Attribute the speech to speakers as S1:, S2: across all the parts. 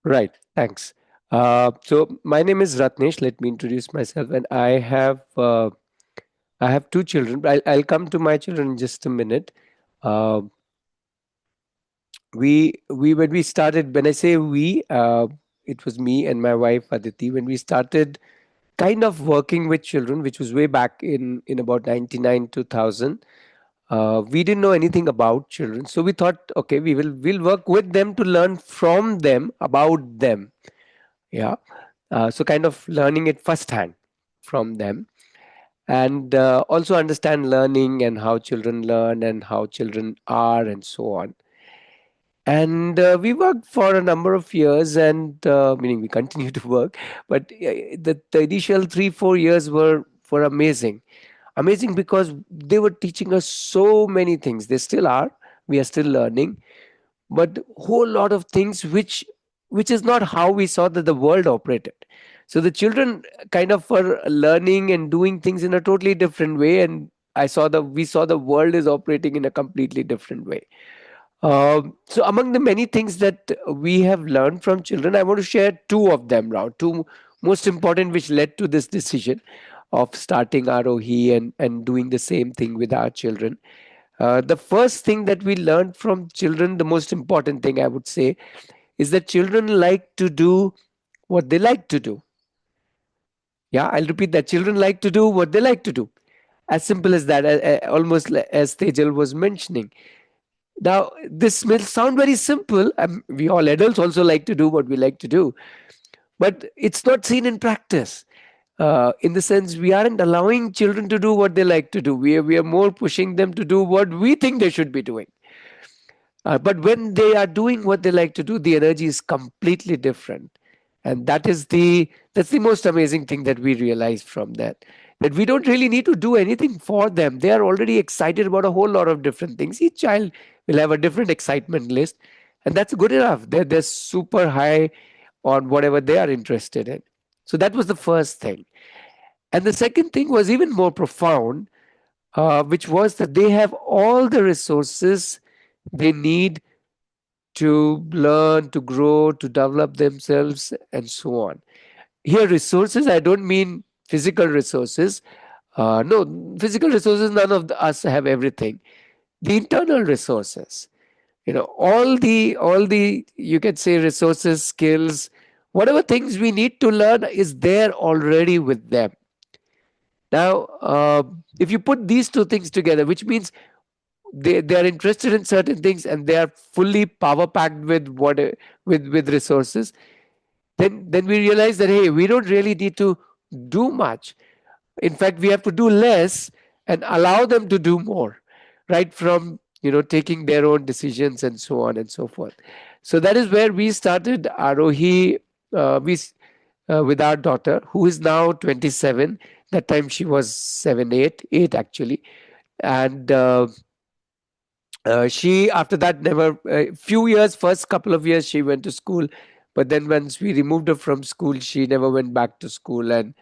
S1: Right. Thanks. So my name is Ratnesh. Let me introduce myself, and I have two children. I'll come to my children in just a minute. Uh, we when we started, when I say we, it was me and my wife Aditi when we started kind of working with children, which was way back in about 99 2000. We didn't know anything about children, so we thought, okay, we'll work with them to learn from them about them. Yeah. So kind of learning it firsthand from them, and also understand learning and how children learn and how children are and so on. And we worked for a number of years, and meaning we continue to work, but the initial 3 4 years were amazing. Amazing because they were teaching us so many things. They still are. We are still learning, but whole lot of things which is not how we saw that the world operated. So the children kind of were learning and doing things in a totally different way, and we saw the world is operating in a completely different way. So among the many things that we have learned from children, I want to share two of them now, two most important, which led to this decision of starting Aarohi and doing the same thing with our children. The first thing that we learned from children, the most important thing I would say, is that children like to do what they like to do. Yeah, I'll repeat that. Children like to do what they like to do. As simple as that, almost as Tejal was mentioning. Now, this may sound very simple. We all adults also like to do what we like to do, but it's not seen in practice. In the sense, we aren't allowing children to do what they like to do. We are more pushing them to do what we think they should be doing. But when they are doing what they like to do, the energy is completely different, and that's the most amazing thing that we realize from that. That we don't really need to do anything for them. They are already excited about a whole lot of different things. Each child will have a different excitement list, and that's good enough. They're super high on whatever they are interested in. So that was the first thing, and the second thing was even more profound, which was that they have all the resources they need to learn, to grow, to develop themselves, and so on. Here, resources, I don't mean physical resources. No, physical resources, none of us have everything. The internal resources, all the, you can say resources, skills, whatever things we need to learn is there already with them. Now, if you put these two things together, which means they are interested in certain things and they are fully power packed with with resources, then we realize that, hey, we don't really need to do much. In fact, we have to do less and allow them to do more, right from taking their own decisions and so on and so forth. So that is where we started Arohi. With our daughter, who is now 27. That time she was 7 8 actually. And she, after that, never few years, first couple of years she went to school, but then once we removed her from school, she never went back to school. And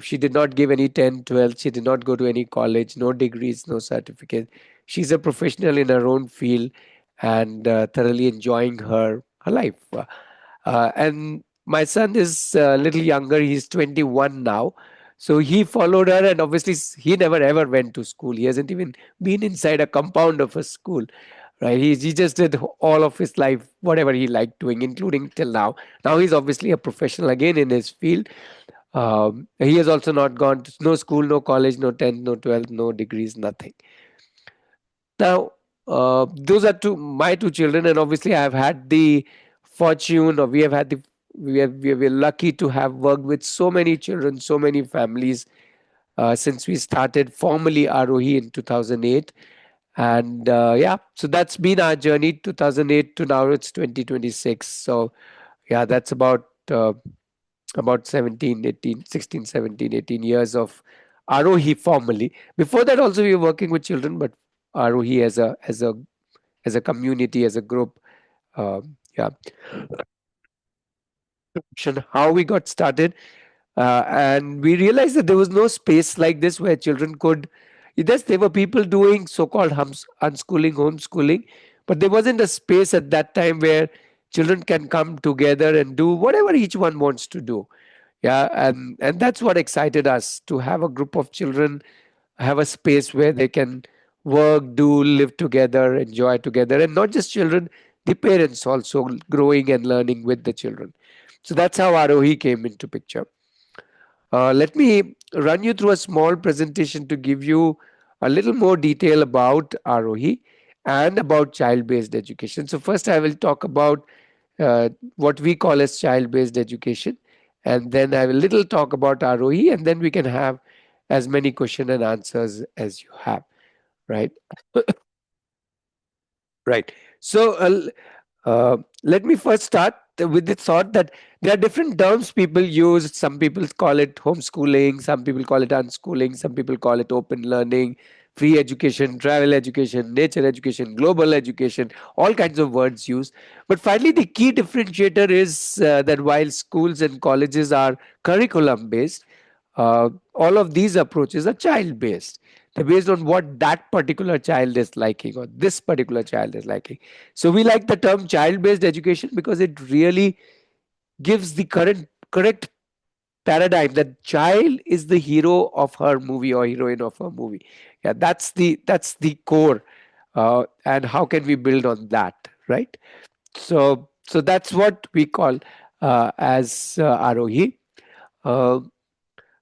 S1: she did not give any 10 12. She did not go to any college, no degrees, no certificate. She's a professional in her own field, and thoroughly enjoying her life. And my son is a little younger. He's 21 now. So he followed her, and obviously he never ever went to school. He hasn't even been inside a compound of a school, right? He just did all of his life whatever he liked doing, including till now. Now he's obviously a professional again in his field. He has also not gone to no school, no college, no 10th, no 12th, no degrees, nothing. Now, those are my two children, and obviously I've had the fortune, or we have had the we're lucky to have worked with so many children, so many families, since we started formally Arohi in 2008. And yeah, so that's been our journey, 2008 to now it's 2026. So yeah, that's about 17, 18, 16, 17, 18 years of Arohi formally. Before that also we were working with children, but Arohi as a community, as a group. Yeah, how we got started, and we realized that there was no space like this where children could. Yes, there were people doing so-called unschooling, homeschooling, but there wasn't a space at that time where children can come together and do whatever each one wants to do. Yeah, and that's what excited us, to have a group of children, have a space where they can work, do, live together, enjoy together, and not just children, the parents also growing and learning with the children. So that's how Arohi came into picture. Let me run you through a small presentation to give you a little more detail about Arohi and about child-based education. So first I will talk about what we call as child-based education, and then I will little talk about Arohi, and then we can have as many question and answers as you have, right? Right. So let me first start with the thought that there are different terms people use. Some people call it homeschooling, some people call it unschooling, some people call it open learning, free education, travel education, nature education, global education, all kinds of words used. But finally, the key differentiator is that while schools and colleges are curriculum based, all of these approaches are child based. They're based on what that particular child is liking, or this particular child is liking. So we like the term child based education because it really gives the correct paradigm that child is the hero of her movie or heroine of her movie. Yeah, that's the core. And how can we build on that, right? So that's what we call as Arohi. Uh,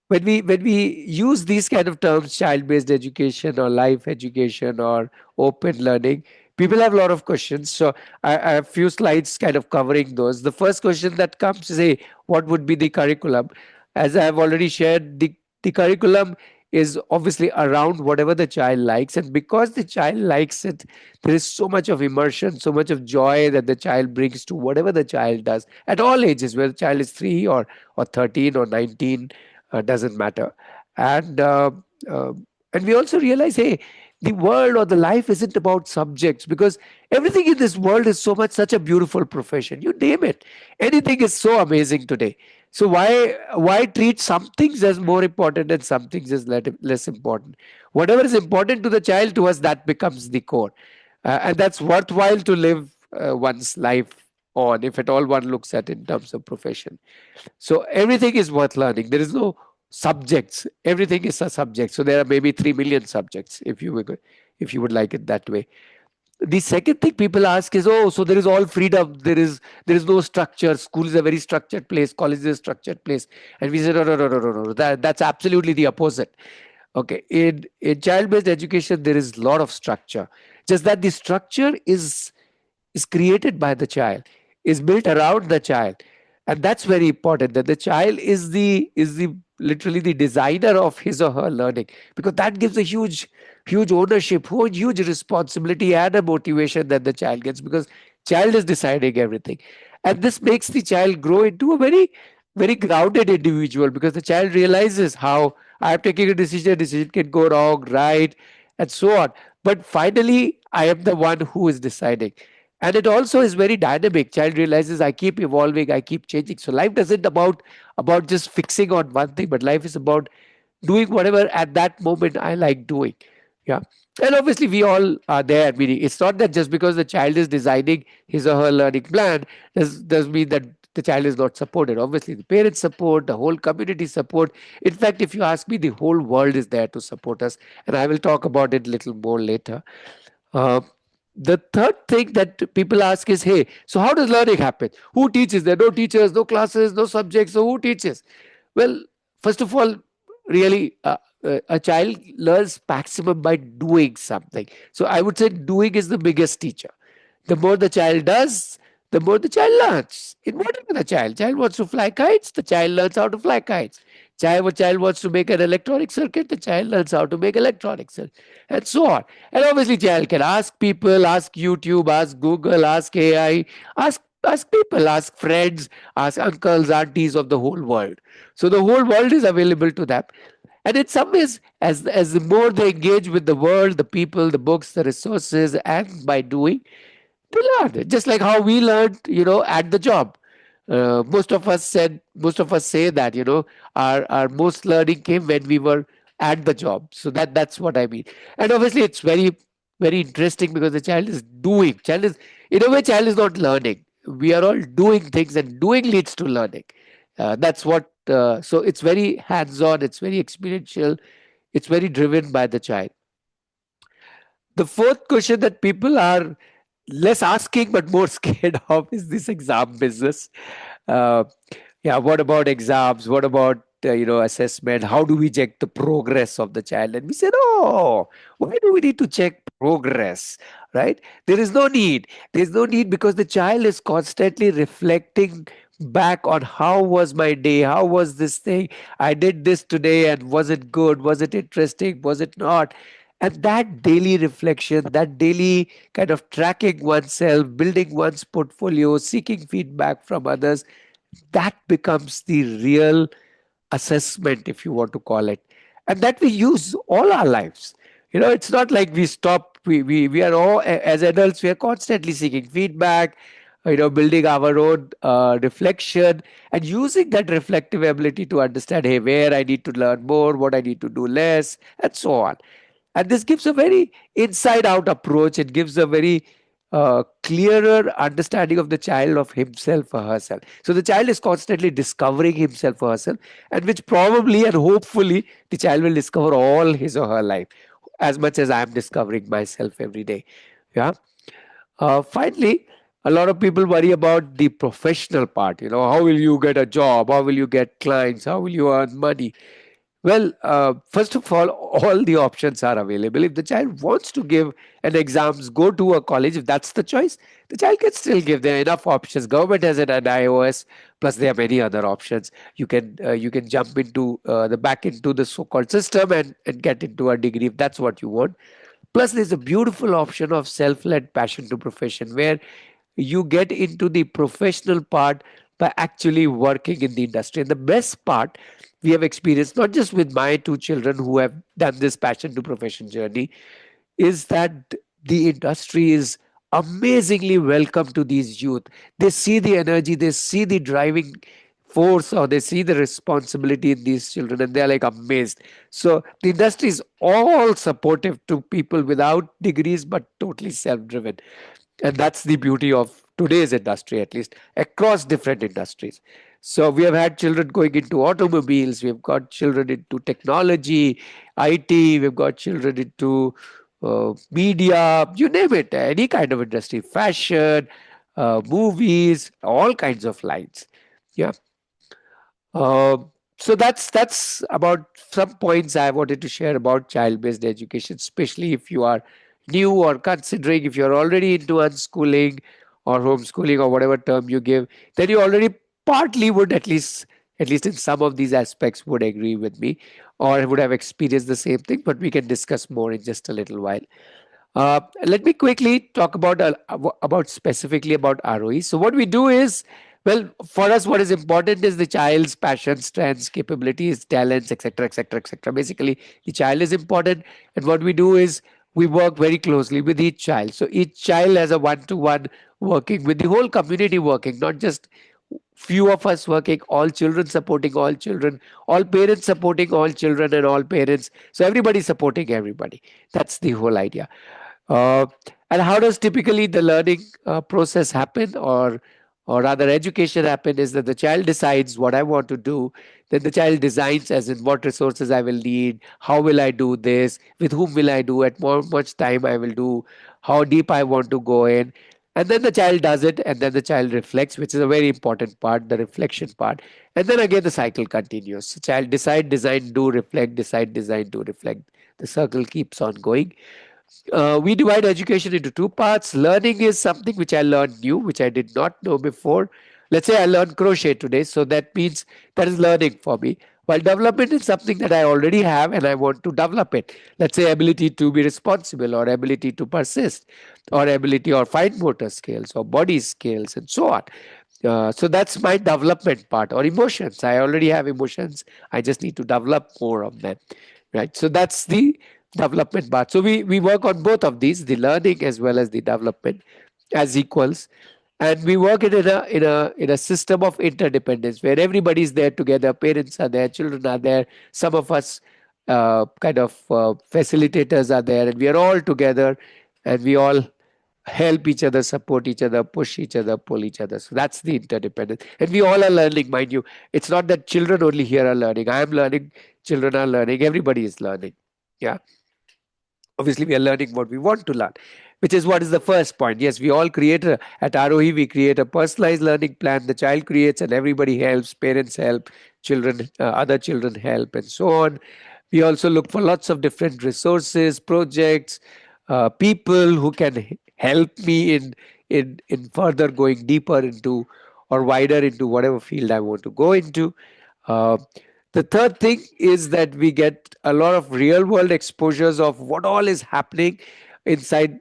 S1: when we use these kind of terms, child based education or life education or open learning, people have a lot of questions. So I have few slides kind of covering those. The first question that comes is, hey, what would be the curriculum? As I have already shared, the curriculum is obviously around whatever the child likes, and because the child likes it, there is so much of immersion, so much of joy that the child brings to whatever the child does at all ages, whether the child is 3 or 13 or 19, doesn't matter. And uh, uh, and we also realize, hey, the world or the life isn't about subjects, because everything in this world is so much such a beautiful profession. You name it, anything is so amazing today. So why treat some things as more important and some things as less important? Whatever is important to the child, to us that becomes the core. And that's worthwhile to live one's life on, if at all one looks at in terms of profession. So everything is worth learning. There is no subjects. Everything is a subject. So there are maybe 3 million subjects, if you would like it that way. The second thing people ask is, oh, so there is all freedom. There is no structure. School is a very structured place. College is a structured place. And we say, no, no, no, no, no, no. That's absolutely the opposite. Okay, in child-based education, there is a lot of structure. Just that the structure is created by the child, is built around the child, and that's very important, that the child is the literally the designer of his or her learning, because that gives a huge ownership, huge responsibility and a motivation that the child gets, because child is deciding everything. And this makes the child grow into a very grounded individual, because the child realizes how I'm taking a decision can go wrong, right, and so on, but finally I am the one who is deciding. And it also is very dynamic. Child realizes I keep evolving, I keep changing. So life doesn't about just fixing on one thing, but life is about doing whatever at that moment I like doing. Yeah. And obviously we all are there. Meaning it's not that just because the child is designing his or her learning plan does mean that the child is not supported. Obviously the parents support, the whole community support. In fact, if you ask me, the whole world is there to support us. And I will talk about it a little more later. Uh, the third thing that people ask is, hey, so how does learning happen? Who teaches? There are no teachers, no classes, no subjects. So who teaches? Well, first of all, really, a child learns maximum by doing something. So I would say doing is the biggest teacher. The more the child does, the more the child learns. In whatever the child wants to fly kites, the child learns how to fly kites. Child wants to make an electronic circuit, the child learns how to make electronic circuit, and so on. And obviously, child can ask people, ask YouTube, ask Google, ask AI, ask people, ask friends, ask uncles, aunties of the whole world. So the whole world is available to them. And in some ways, as the more they engage with the world, the people, the books, the resources, and by doing, they learn. Just like how we learned, at the job. Most of us say that, our most learning came when we were at the job. So that's what I mean. And obviously, it's very, very interesting because the child is doing. Child is, in a way, child is not learning. we are all doing things, and doing leads to learning. That's what. So it's very hands-on. It's very experiential. It's very driven by the child. The fourth question that people are less asking but more scared of is this exam business. Uh, yeah, what about exams? What about assessment? How do we check the progress of the child? And we said, oh, why do we need to check progress? Right? There is no need. There is no need because the child is constantly reflecting back on how was my day, how was this thing, I did this today, and was it good, was it interesting, was it not? And that daily reflection, that daily kind of tracking oneself, building one's portfolio, seeking feedback from others, that becomes the real assessment, if you want to call it, and that we use all our lives. It's not like we stop. We are all, as adults, we are constantly seeking feedback, building our own reflection and using that reflective ability to understand, hey, where I need to learn more, what I need to do less, and so on. And this gives a very inside out approach. It gives a very clearer understanding of the child, of himself or herself. So the child is constantly discovering himself or herself, and which probably and hopefully the child will discover all his or her life as much as I am discovering myself every day. Yeah. Finally, a lot of people worry about the professional part. How will you get a job? How will you get clients? How will you earn money? Well, first of all the options are available. If the child wants to give an exams, go to a college, if that's the choice, the child can still give. There are enough options. Government has an iOS, plus there are many other options. You can jump into the back into the so-called system and get into a degree if that's what you want. Plus, there's a beautiful option of self-led passion to profession where you get into the professional part by actually working in the industry. And the best part we have experienced, not just with my two children who have done this passion to profession journey, is that the industry is amazingly welcome to these youth. They see the energy, they see the driving force, or they see the responsibility in these children, and they're like amazed. So the industry is all supportive to people without degrees but totally self-driven. And that's the beauty of today's industry, at least across different industries. So we have had children going into automobiles, we've got children into technology, IT, we've got children into media, you name it, any kind of industry, fashion, movies, all kinds of lines. Yeah. So that's about some points I wanted to share about child-based education, especially if you are new or considering, if you're already into unschooling or homeschooling or whatever term you give, then you already partly would at least in some of these aspects would agree with me or would have experienced the same thing. But we can discuss more in just a little while. Let me quickly talk about specifically about ROE. So what we do is, well, for us, what is important is the child's passion, strengths, capabilities, talents, etc., etc., etc. Basically, the child is important, and what we do is we work very closely with each child. So each child has a one-to-one working with the whole community working, not just few of us working, all children supporting all children, all parents supporting all children and all parents. So everybody supporting everybody. That's the whole idea. Uh, and how does typically the learning process happen, or rather education happen, is that the child decides what I want to do. Then the child designs, as in what resources I will need, how will I do this, with whom will I do, at how much time I will do, how deep I want to go in. And then the child does it, and then the child reflects, which is a very important part, the reflection part. And then again, the cycle continues. The child decide, design, do, reflect, decide, design, do, reflect. The circle keeps on going. We divide education into two parts. Learning is something which I learned new, which I did not know before. Let's say I learned crochet today, so that means that is learning for me. While development is something that I already have and I want to develop it. Let's say ability to be responsible, or ability to persist, or ability or fine motor skills, or body skills, and so on. So that's my development part. Or emotions. I already have emotions. I just need to develop more of them. Right. So that's the development part. So we work on both of these, the learning as well as the development, as equals. And we work it in a system of interdependence where everybody is there together. Parents are there, children are there. Some of us kind of facilitators are there, and we are all together, and we all help each other, support each other, push each other, pull each other. So that's the interdependence. And we all are learning, mind you. It's not that children only here are learning. I am learning, children are learning, everybody is learning. Yeah. Obviously, we are learning what we want to learn, which is what is the first point. Yes, we all create at Aarohi, we create a personalized learning plan. The child creates and everybody helps, parents help, children, other children help, and so on. We also look for lots of different resources, projects, people who can help me in further going deeper into or wider into whatever field I want to go into. Uh, the third thing is that we get a lot of real world exposures of what all is happening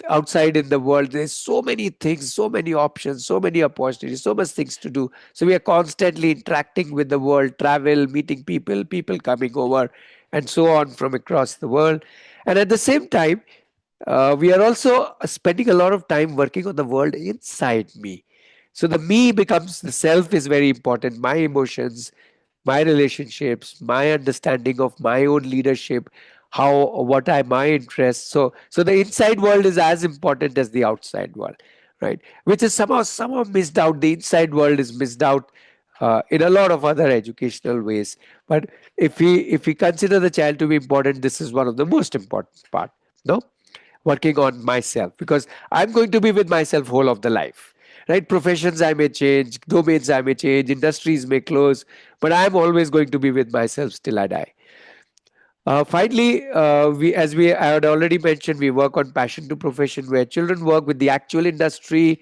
S1: outside in the world. There's so many things, so many options, so many opportunities, so much things to do. So we are constantly interacting with the world, travel, meeting people, people coming over, and so on from across the world. And at the same time, we are also spending a lot of time working on the world inside me. So the me becomes the self is very important. My emotions, my relationships, my understanding of my own leadership, how what are my interests. So the inside world is as important as the outside world, right? Which is somehow missed out. The inside world is missed out in a lot of other educational ways. But if we consider the child to be important, this is one of the most important part. No, working on myself because I'm going to be with myself whole of the life. Right? Professions I may change, domains I may change, industries may close, but I'm always going to be with myself till I die. Finally, as we I had already mentioned, we work on passion to profession, where children work with the actual industry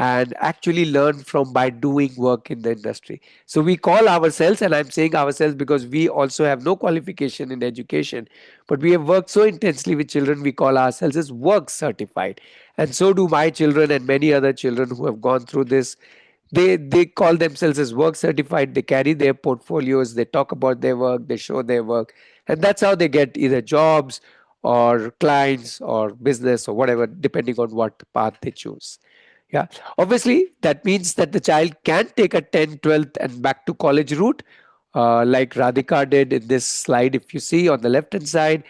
S1: and actually learn from by doing work in the industry. So we call ourselves, and I'm saying ourselves because we also have no qualification in education, but we have worked so intensely with children, we call ourselves as work certified. And so do my children and many other children who have gone through this. They call themselves as work certified. They carry their portfolios, they talk about their work, they show their work, and that's how they get either jobs or clients or business or whatever, depending on what path they choose. Yeah, obviously that means that the child can take a 10th, 12th and back to college route, like Radhika did in this slide, if you see on the left hand side,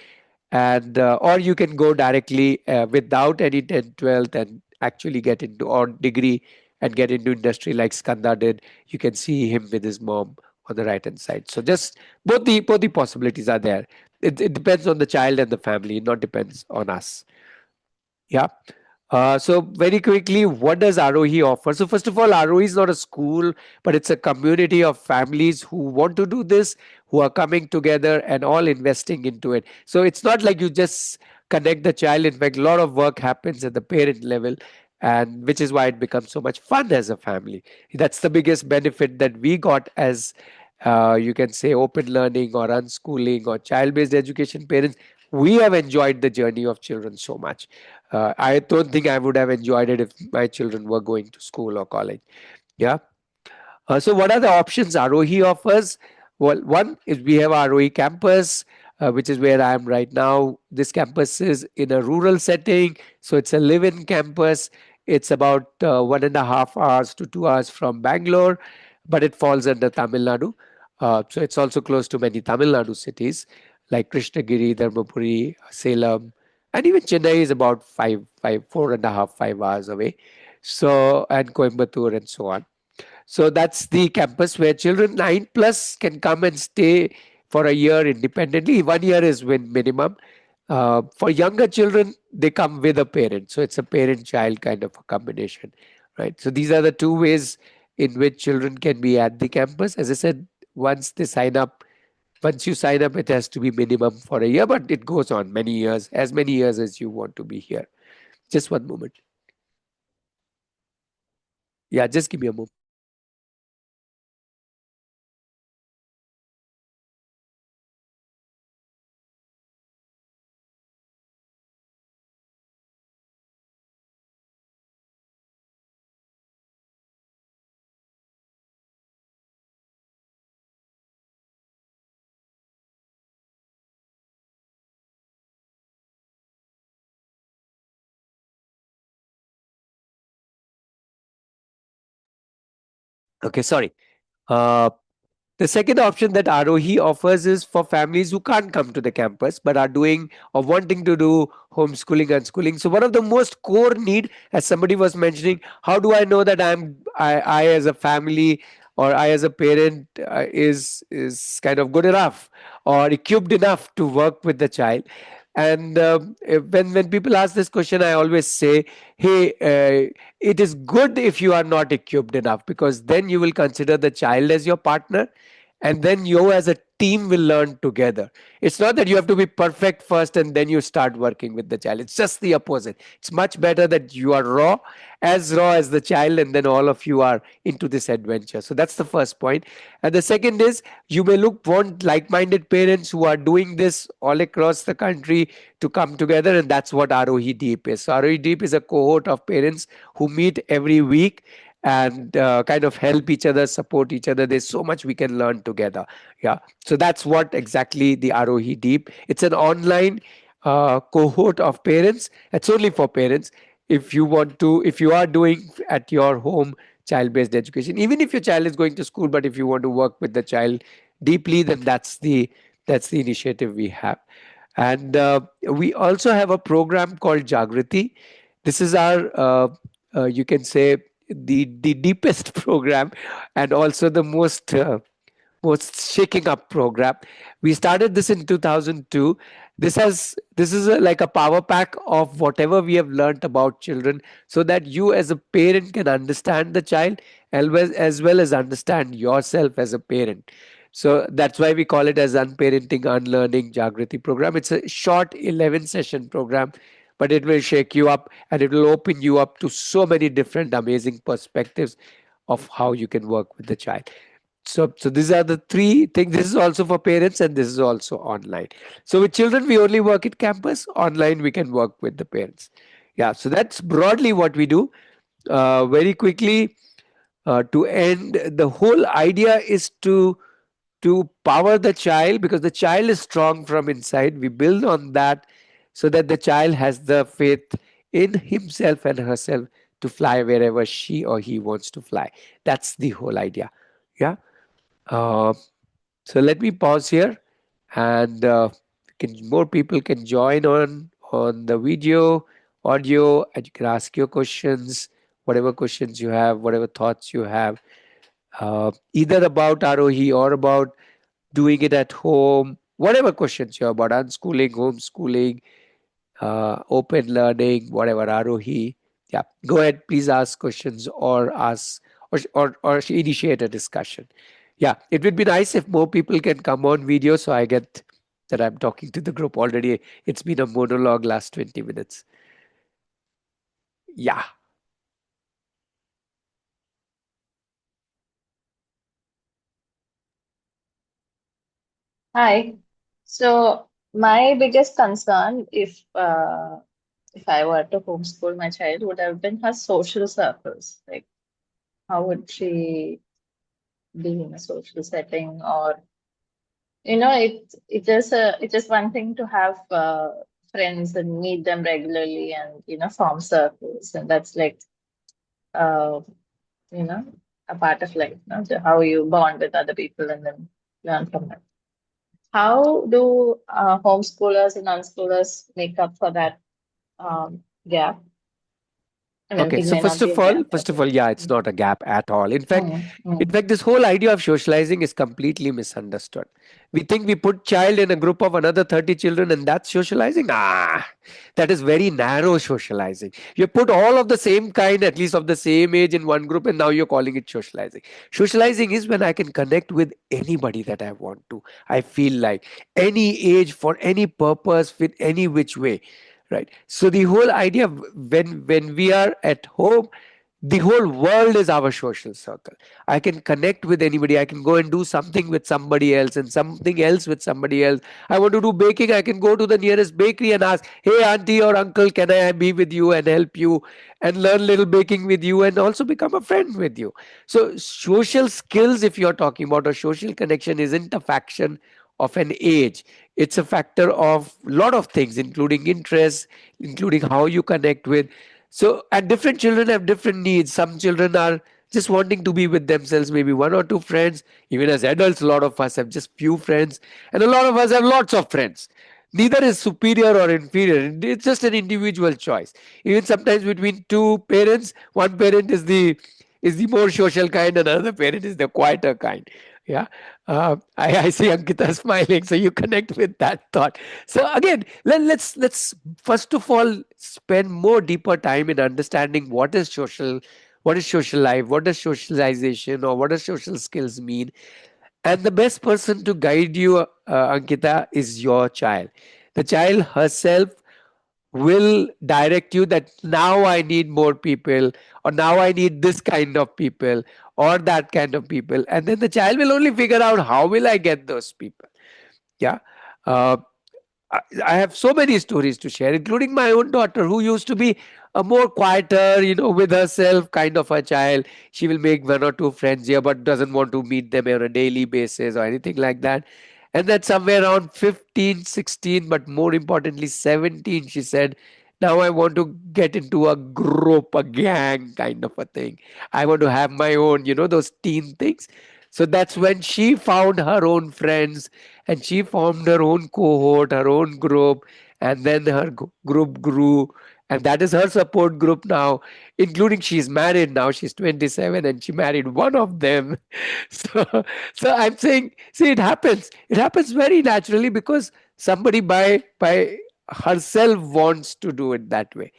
S1: and or you can go directly without any 10th, 12th and actually get into or degree and get into industry like Skanda did. You can see him with his mom on the right hand side. So just both the possibilities are there. It depends on the child and the family. It not depends on us. Yeah. So very quickly, what does Aarohi offer? So first of all, Aarohi is not a school, but it's a community of families who want to do this, who are coming together and all investing into it. So it's not like you just connect the child. In fact, a lot of work happens at the parent level, and which is why it becomes so much fun as a family. That's the biggest benefit that we got as you can say open learning or unschooling or child-based education parents. We have enjoyed the journey of children so much. I don't think I would have enjoyed it if my children were going to school or college. Yeah. So what are the options Aarohi offers? Well, one is we have Aarohi campus, which is where I am right now. This campus is in a rural setting, so it's a live-in campus. It's about 1.5 hours to 2 hours from Bangalore, but it falls under Tamil Nadu. So it's also close to many Tamil Nadu cities like Krishnagiri, Dharmapuri, Salem, and even Chennai is about 4.5, 5 hours away. So and Coimbatore and so on. So that's the campus where children 9 plus can come and stay for a year independently. 1 year is when minimum. For younger children, they come with a parent. So it's a parent child kind of a combination, right? So these are the two ways in which children can be at the campus. As I said, once they sign up, once you sign up, it has to be minimum for a year, but it goes on many years, as many years as you want to be here. Just one moment. Yeah, just give me a moment. Okay, sorry. Uh, The second option that Aarohi offers is for families who can't come to the campus but are doing or wanting to do homeschooling and schooling. So one of the most core need, as somebody was mentioning, how do I know that I as a family or I as a parent is kind of good enough or equipped enough to work with the child? And when people ask this question, I always say, hey, it is good if you are not equipped enough, because then you will consider the child as your partner, and then you as a team will learn together. It's not that you have to be perfect first and then you start working with the child. It's just the opposite. It's much better that you are raw as the child, and then all of you are into this adventure. So that's the first point. And the second is, you may want like-minded parents who are doing this all across the country to come together, and that's what Aarohi Deep is. So Aarohi Deep is a cohort of parents who meet every week and kind of help each other, support each other. There's so much we can learn together. Yeah. So that's what exactly the Aarohi Deep. It's an online cohort of parents. It's only for parents. If you are doing at your home child-based education, even if your child is going to school, but if you want to work with the child deeply, then that's the initiative we have. And we also have a program called Jagriti. This is our, you can say, the deepest program, and also the most shaking up program. We started this in 2002. This is like a power pack of whatever we have learned about children, so that you as a parent can understand the child as well as understand yourself as a parent. So that's why we call it as Unparenting Unlearning Jagriti program. It's a short 11 session program, but it will shake you up and it will open you up to so many different amazing perspectives of how you can work with the child. So these are the three things. This is also for parents and this is also online. So with children, we only work at campus. Online, we can work with the parents. Yeah, so that's broadly what we do. Very quickly, to end, the whole idea is to power the child, because the child is strong from inside. We build on that so that the child has the faith in himself and herself to fly wherever she or he wants to fly. That's the whole idea. Yeah. Uh, so let me pause here, and more people can join on the video, audio, and you can ask your questions, whatever questions you have, whatever thoughts you have, either about Arohi or about doing it at home, whatever questions you have about unschooling, homeschooling, open learning, whatever, Arohi. Yeah, go ahead, please ask questions or ask or initiate a discussion. Yeah, it would be nice if more people can come on video so I get that I'm talking to the group already. It's been a monologue last 20 minutes. Yeah.
S2: Hi. So my biggest concern, if I were to homeschool my child, would have been her social circles. Like, how would she be in a social setting? Or it is one thing to have friends and meet them regularly and form circles, and that's like uh, you know a part of life. So how you bond with other people and then learn from them. How do homeschoolers and unschoolers make up for that gap? I mean,
S1: Okay,
S2: it
S1: so
S2: may not
S1: first
S2: be a
S1: of all,
S2: gap, but
S1: first of all, yeah, it's
S2: mm,
S1: not a gap at all. In fact,
S2: mm,
S1: in
S2: mm.
S1: fact, this whole idea of socializing is completely misunderstood. We think we put child in a group of another 30 children and that's socializing. That is very narrow socializing. You put all of the same kind, at least of the same age, in one group, and now you're calling it socializing. Socializing is when I can connect with anybody that I want to. I feel like any age, for any purpose, with any which way, right? So the whole idea of when we are at home, the whole world is our social circle. I can connect with anybody. I can go and do something with somebody else and something else with somebody else. I want to do baking. I can go to the nearest bakery and ask, hey, auntie or uncle, can I be with you and help you and learn little baking with you and also become a friend with you? So, social skills, if you're talking about a social connection, isn't a faction of an age. It's a factor of a lot of things, including interests, including how you connect with. So, and different children have different needs. Some children are just wanting to be with themselves, maybe one or two friends. Even as adults, a lot of us have just few friends, and a lot of us have lots of friends. Neither is superior or inferior. It's just an individual choice. Even sometimes between two parents, one parent is the more social kind, and another parent is the quieter kind. Yeah, I see Ankita smiling, so you connect with that thought. So again, let's first of all spend more deeper time in understanding what is social life, what does socialization or what does social skills mean, and the best person to guide you, Ankita, is your child. The child herself will direct you that now I need more people, or now I need this kind of people, or that kind of people. And then the child will only figure out how will I get those people. Yeah. Uh, I have so many stories to share, including my own daughter, who used to be a more quieter, with herself kind of a child. She will make one or two friends here, but doesn't want to meet them on a daily basis or anything like that. And then somewhere around 15, 16, but more importantly, 17, she said, now I want to get into a group, a gang kind of a thing. I want to have my own, those teen things. So that's when she found her own friends, and she formed her own cohort, her own group, and then her group grew. And that is her support group now, including she's married now. She's 27 and she married one of them. So, so I'm saying, see, it happens. It happens very naturally because somebody by herself wants to do it that way.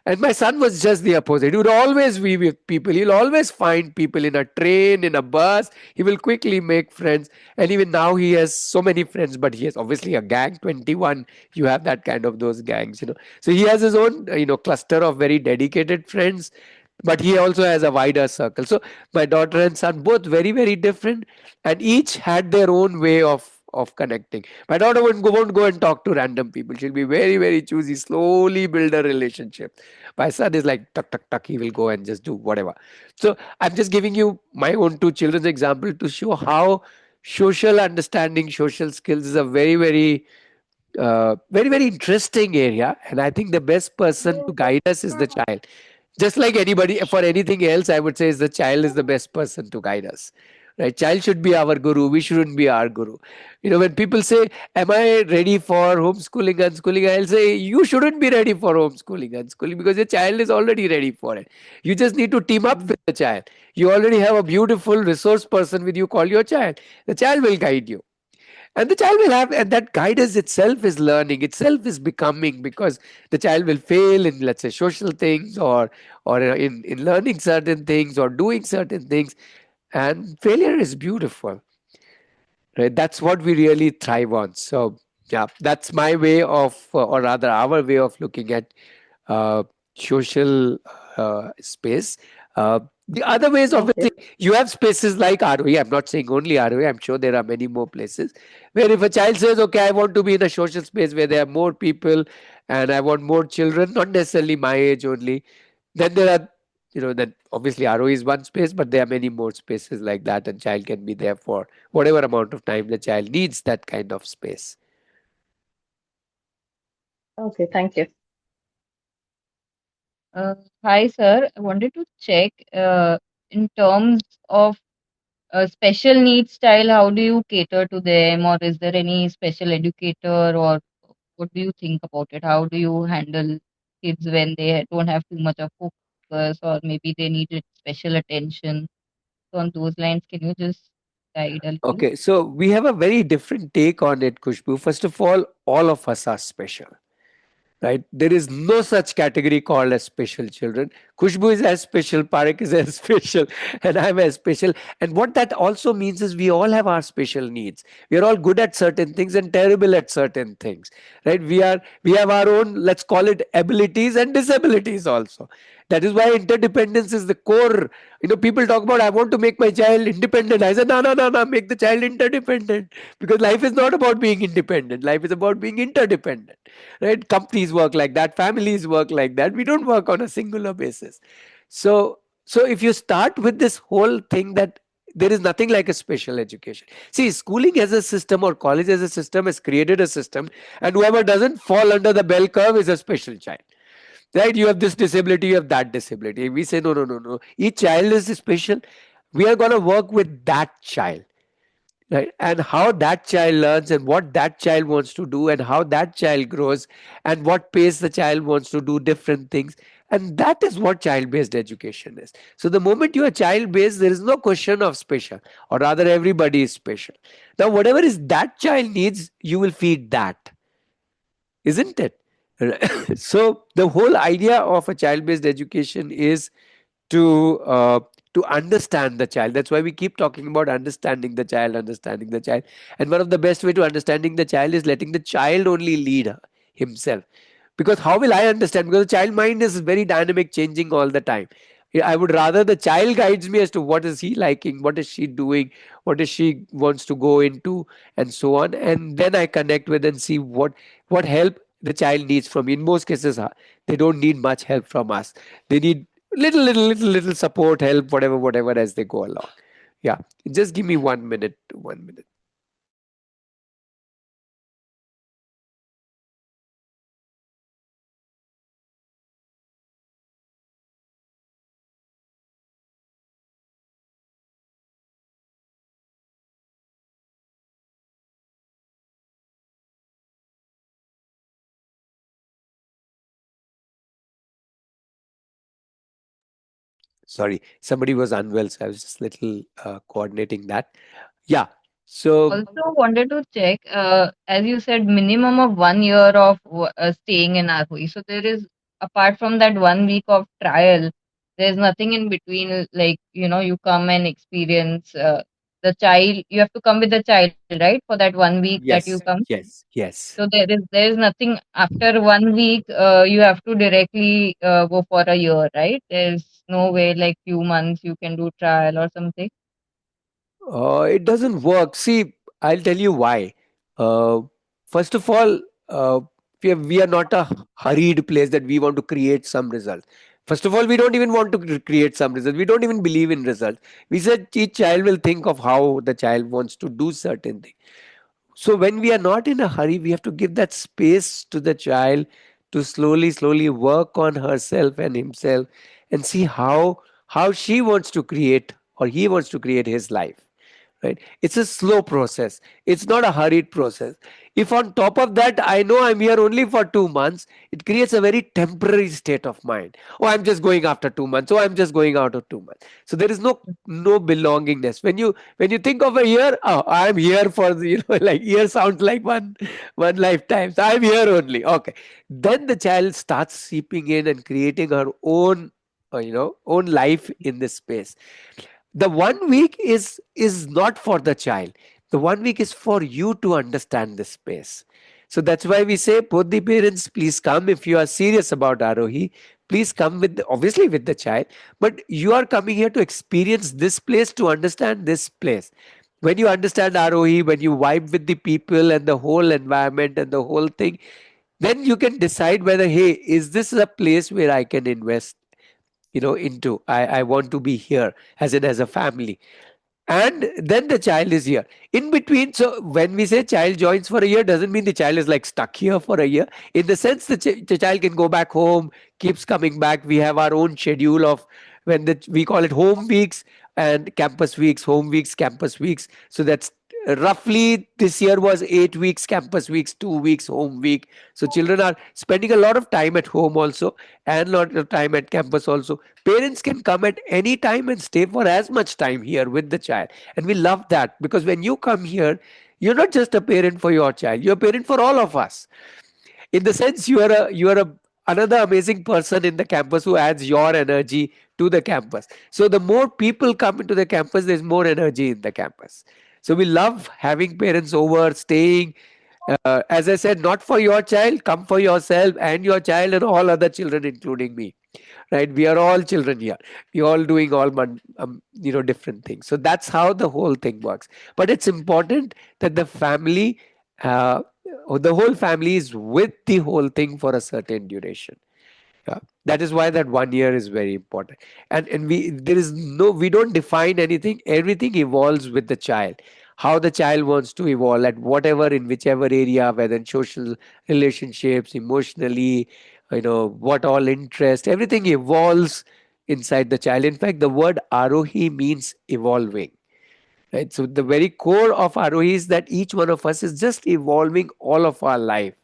S1: And my son was just the opposite. He would always be with people. He'll always find people in a train, in a bus. He will quickly make friends. And even now he has so many friends, but he has obviously a gang, 21. You have that kind of those gangs. So he has his own, cluster of very dedicated friends, but he also has a wider circle. So my daughter and son, both very, very different, and each had their own way of connecting. My daughter won't go and talk to random people. She'll be very, very choosy, slowly build a relationship. My son is like tuck tuck tuck, he will go and just do whatever. So I'm just giving you my own two children's example to show how social understanding, social skills is a very, very very, very interesting area. And I think the best person to guide us is the child. Just like anybody, for anything else, I would say is the child is the best person to guide us. Right? Child should be our guru. We shouldn't be our guru. When people say, am I ready for homeschooling, unschooling? I'll say, you shouldn't be ready for homeschooling, unschooling, because your child is already ready for it. You just need to team up with the child. You already have a beautiful resource person with you called your child. The child will guide you, and the child will have, and that guidance itself is learning, itself is becoming, because the child will fail in, let's say, social things, or in learning certain things or doing certain things. And failure is beautiful, right? That's what we really thrive on. So yeah, that's my way of, or rather our way of looking at uh, social space. The other ways,
S2: Okay.
S1: obviously, you have spaces like ROE. I'm not saying only ROE. I'm sure there are many more places where if a child says, okay, I want to be in a social space where there are more people and I want more children, not necessarily my age only, then there are, then obviously ROE is one space, but there are many more spaces like that, and child can be there for whatever amount of time the child needs that kind of space.
S2: Okay, thank you.
S3: Uh, Hi, sir. I wanted to check in terms of special needs child, how do you cater to them, or is there any special educator, or what do you think about it? How do you handle kids when they don't have too much of focus, or maybe they need special attention? So on those lines, can you just guide a little?
S1: Okay, so we have a very different take on it, Kushbu. First of all of us are special, right? There is no such category called as special children. Khushbu is as special, Parik is as special, and I'm as special. And what that also means is we all have our special needs. We are all good at certain things and terrible at certain things, right? We have our own, let's call it, abilities and disabilities also. That is why interdependence is the core. People talk about, I want to make my child independent. I said, no, no, no, no, make the child interdependent, because life is not about being independent. Life is about being interdependent, right? Companies work like that, families work like that. We don't work on a singular basis. So if you start with this whole thing that there is nothing like a special education. See, schooling as a system or college as a system has created a system, and whoever doesn't fall under the bell curve is a special child. right? You have this disability, you have that disability. We say, no, no, no, no. Each child is special. We are going to work with that child, right? And how that child learns and what that child wants to do and how that child grows and what pace the child wants to do different things. And that is what child based education is. So the moment you are child based, there is no question of special, or rather everybody is special. Now whatever is that child needs, you will feed that, isn't it? So the whole idea of a child based education is to understand the child. That's why we keep talking about understanding the child. And one of the best way to understanding the child is letting the child only lead himself. Because how will I understand? Because the child mind is very dynamic, changing all the time. Yeah, I would rather the child guides me as to what is he liking, what is she doing, what is she wants to go into, and so on. And then I connect with and see what help the child needs from me. In most cases, they don't need much help from us. They need little support, help, whatever as they go along. Yeah, just give me 1 minute. 1 minute. Sorry, somebody was unwell, so I was just little coordinating that. Yeah. So
S3: Also wanted to check, as you said, minimum of 1 year of staying in Aarohi. So there is, apart from that 1 week of trial, there's nothing in between. Like, you come and experience the child. You have to come with the child, right, for that 1 week that you
S1: yes,
S3: come.
S1: yes.
S3: So there is nothing after 1 week. You have to directly go for a year, right? There's no way like few months you can do trial or something.
S1: It doesn't work. See, I'll tell you why. Uh, First of all, we are not a hurried place that we want to create some results. First of all, we don't even want to create some results. We don't even believe in results. We said each child will think of how the child wants to do certain things. So when we are not in a hurry, we have to give that space to the child to slowly work on herself and himself and see how she wants to create or he wants to create his life, right? It's a slow process. It's not a hurried process. If on top of that I know I'm here only for 2 months, it creates a very temporary state of mind. Oh, I'm just going after 2 months. Oh, I'm just going out of 2 months. So there is no belongingness. When you think of a year, oh, I'm here for the, like year sounds like one lifetime. So I'm here only. Okay. Then the child starts seeping in and creating her own own life in this space. The 1 week is not for the child. The 1 week is for you to understand this space. So that's why we say both the parents, please come. If you are serious about Arohi, please come with obviously with the child, but you are coming here to experience this place, to understand this place. When you understand Arohi, when you vibe with the people and the whole environment and the whole thing, then you can decide whether, hey, is this a place where I can invest into. I want to be here as a family. And then the child is here in between. So when we say child joins for a year, doesn't mean the child is like stuck here for a year. In the sense the child can go back home, keeps coming back. We have our own schedule of when we call it home weeks and campus weeks, home weeks, campus weeks. So that's roughly this year was 8 weeks campus weeks, 2 weeks home week. So children are spending a lot of time at home also and a lot of time at campus also. Parents can come at any time and stay for as much time here with the child. And we love that, because when you come here, you're not just a parent for your child, you're a parent for all of us. In the sense you are a another amazing person in the campus who adds your energy to the campus. So the more people come into the campus, there's more energy in the campus. So we love having parents over, staying. As I said, not for your child, come for yourself and your child and all other children, including me, right? We are all children here. We all doing all different things. So that's how the whole thing works. But it's important that uh, the whole family is with the whole thing for a certain duration. Yeah. That is why that 1 year is very important. And we don't define anything. Everything evolves with the child. How the child wants to evolve at whatever, in whichever area, whether in social relationships, emotionally, what all interest, everything evolves inside the child. In fact, the word Arohi means evolving. Right? So the very core of Arohi is that each one of us is just evolving all of our life.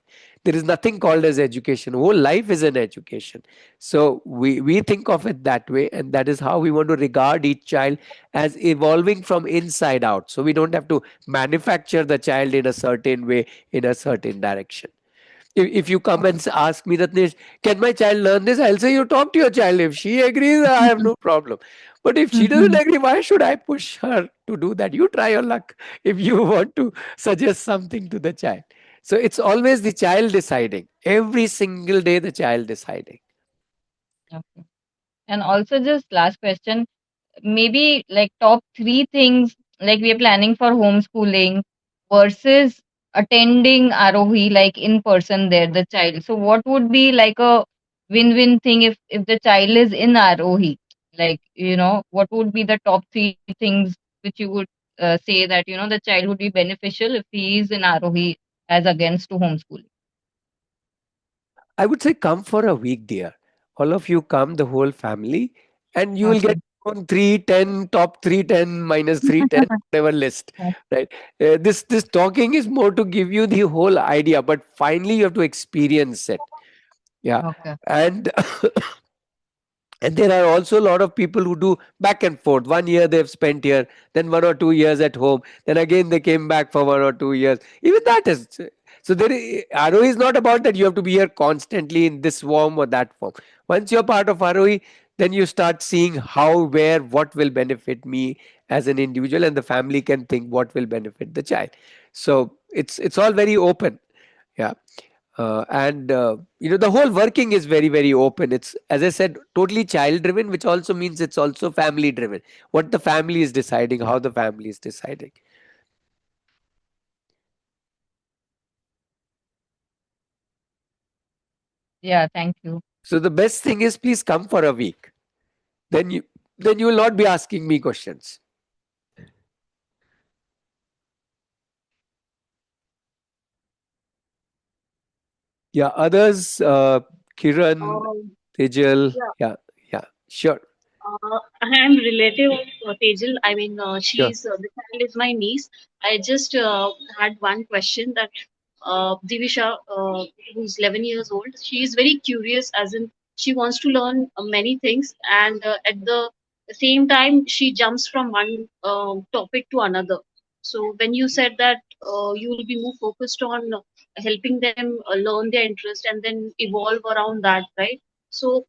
S1: There is nothing called as education. Whole life is an education. So we think of it that way, and that is how we want to regard each child, as evolving from inside out. So we don't have to manufacture the child in a certain way, in a certain direction. If you come and ask me, Ratnesh, can my child learn this? I'll say, you talk to your child. If she agrees, I have no problem. But if she doesn't agree, why should I push her to do that? You try your luck if you want to suggest something to the child. So it's always the child deciding. Every single day, the child deciding.
S3: Okay. And also, just last question, maybe like top three things, like we are planning for homeschooling versus attending Arohi like in person there, the child. So what would be like a win-win thing if the child is in Arohi? Like, what would be the top three things which you would say that, the child would be beneficial if he is in Arohi as against to homeschooling?
S1: I would say come for a week, dear. All of you come, the whole family, and you will get
S3: Okay.
S1: on 310, top 310, minus 310, whatever list. Right. This talking is more to give you the whole idea, but finally you have to experience it. Yeah.
S3: Okay.
S1: And and there are also a lot of people who do back and forth. 1 year they've spent here, then 1 or 2 years at home, then again they came back for 1 or 2 years. Even that is so. ROE is not about that you have to be here constantly in this form or that form. Once you're part of ROE, then you start seeing how, where, what will benefit me as an individual, and the family can think what will benefit the child. So it's all very open. Yeah. And the whole working is very, very open. It's, as I said, totally child driven, which also means it's also family driven. What the family is deciding, how the family is deciding.
S3: Yeah, thank you.
S1: So the best thing is, please come for a week. Then you then you will not be asking me questions. Yeah, others, Kiran,
S4: Um,
S1: Tejal.
S4: yeah,
S1: Yeah, yeah, sure,
S4: I am relative of Tejal. I mean,
S1: sure.
S4: she's the child is my niece. I just had one question that Divisha, who's 11 years old, she is very curious, as in she wants to learn many things, and at the same time, she jumps from one topic to another. So when you said that you will be more focused on helping them learn their interest and then evolve around that, right? So